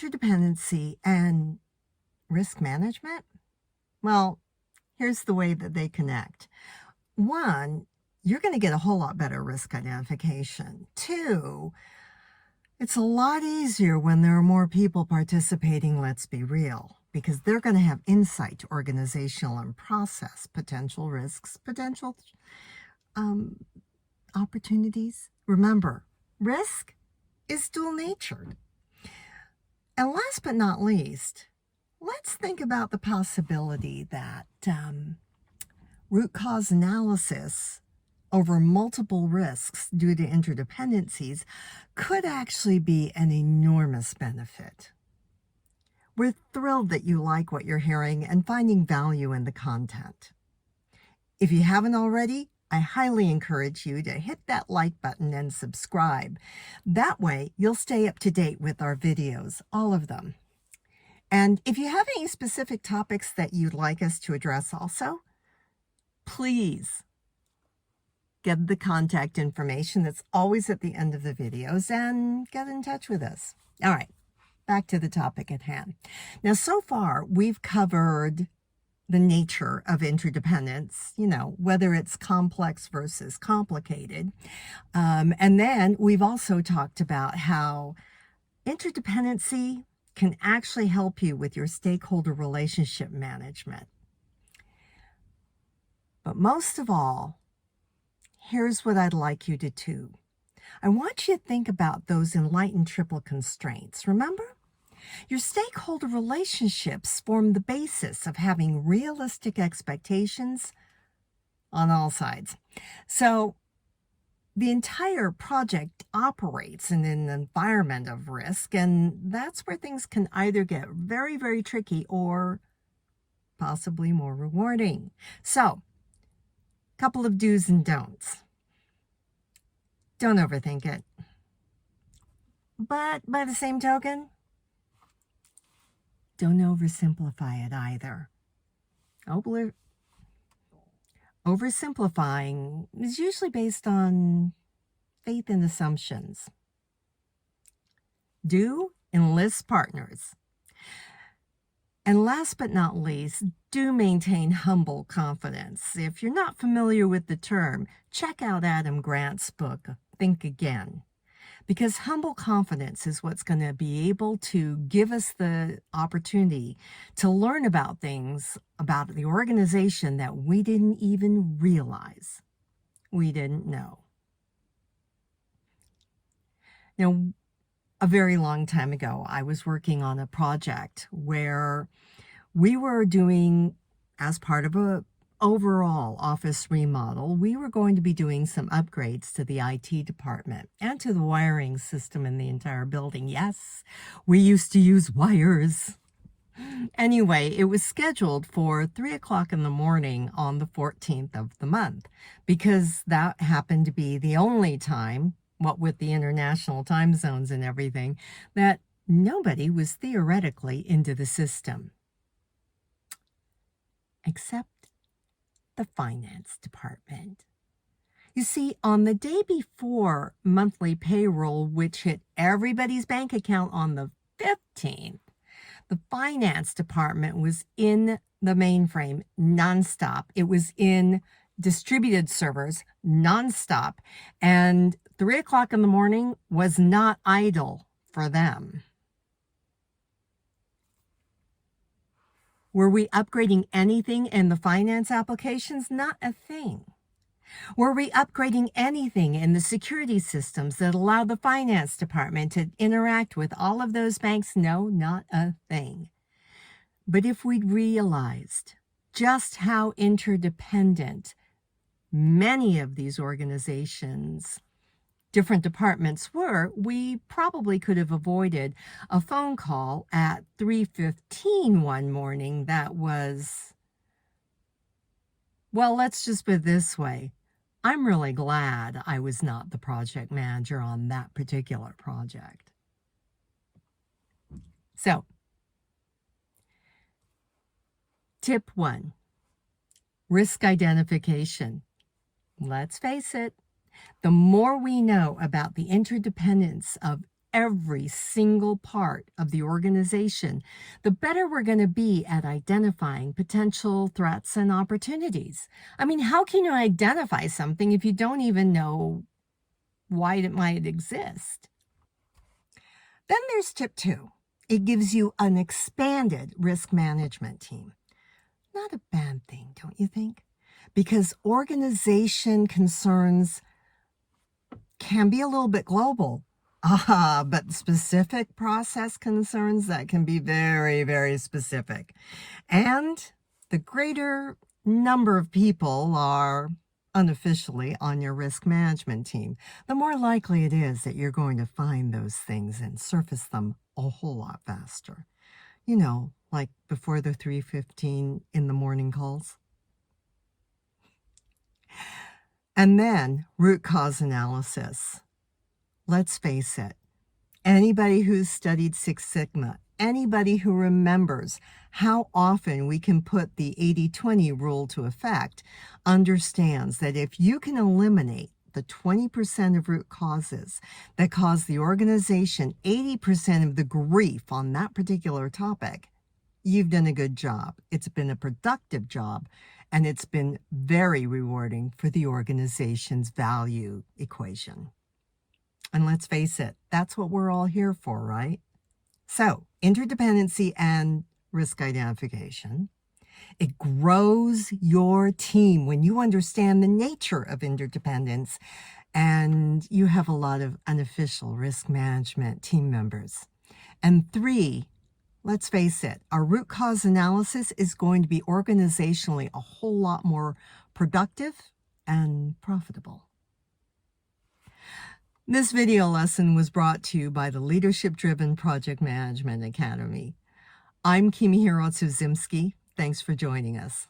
interdependency and risk management? Well, here's the way that they connect. One, you're going to get a whole lot better risk identification. Two, it's a lot easier when there are more people participating, let's be real, because they're going to have insight to organizational and process potential risks, potential opportunities. Remember, risk is dual-natured. And last but not least, let's think about the possibility that root cause analysis over multiple risks due to interdependencies could actually be an enormous benefit. We're thrilled that you like what you're hearing and finding value in the content. If you haven't already, I highly encourage you to hit that like button and subscribe. That way, you'll stay up to date with our videos, all of them. And if you have any specific topics that you'd like us to address also, please get the contact information that's always at the end of the videos and get in touch with us. All right, back to the topic at hand. Now, so far, we've covered the nature of interdependence, whether it's complex versus complicated. And then we've also talked about how interdependency can actually help you with your stakeholder relationship management. But most of all, here's what I'd like you to do. I want you to think about those enlightened triple constraints. Remember? Your stakeholder relationships form the basis of having realistic expectations on all sides. So the entire project operates in an environment of risk, and that's where things can either get very, very tricky or possibly more rewarding. So, a couple of do's and don'ts. Don't overthink it. But by the same token, don't oversimplify it either. Oversimplifying is usually based on faith and assumptions. Do enlist partners. And last but not least, do maintain humble confidence. If you're not familiar with the term, check out Adam Grant's book, Think Again. Because humble confidence is what's going to be able to give us the opportunity to learn about things about the organization that we didn't even realize we didn't know. Now, a very long time ago, I was working on a project where we were doing, as part of a overall office remodel, we were going to be doing some upgrades to the IT department and to the wiring system in the entire building. Yes, we used to use wires. Anyway, it was scheduled for 3 o'clock in the morning on the 14th of the month because that happened to be the only time, what with the international time zones and everything, that nobody was theoretically into the system. Except the finance department. You see, on the day before monthly payroll, which hit everybody's bank account on the 15th, the finance department was in the mainframe nonstop. It was in distributed servers nonstop, and 3 o'clock in the morning was not idle for them. Were we upgrading anything in the finance applications? Not a thing. Were we upgrading anything in the security systems that allow the finance department to interact with all of those banks? No, not a thing. But if we'd realized just how interdependent many of these organizations, different departments were, we probably could have avoided a phone call at 3:15 one morning that was, well, let's just put it this way. I'm really glad I was not the project manager on that particular project. So, tip 1, risk identification. Let's face it, the more we know about the interdependence of every single part of the organization, the better we're going to be at identifying potential threats and opportunities. I mean, how can you identify something if you don't even know why it might exist? Then there's tip 2. It gives you an expanded risk management team. Not a bad thing, don't you think? Because organization concerns can be a little bit global, but specific process concerns that can be very, very specific. And the greater number of people are unofficially on your risk management team, the more likely it is that you're going to find those things and surface them a whole lot faster. You know, like before the 3:15 in the morning calls. And then root cause analysis. Let's face it, anybody who's studied Six Sigma, anybody who remembers how often we can put the 80-20 rule to effect, understands that if you can eliminate the 20% of root causes that cause the organization 80% of the grief on that particular topic, you've done a good job. It's been a productive job, and it's been very rewarding for the organization's value equation. And let's face it, that's what we're all here for, right? So, interdependency and risk identification. It grows your team when you understand the nature of interdependence and you have a lot of unofficial risk management team members. And 3, let's face it, our root cause analysis is going to be organizationally a whole lot more productive and profitable. This video lesson was brought to you by the Leadership Driven Project Management Academy. I'm Kimi Hirotsu Zimski. Thanks for joining us.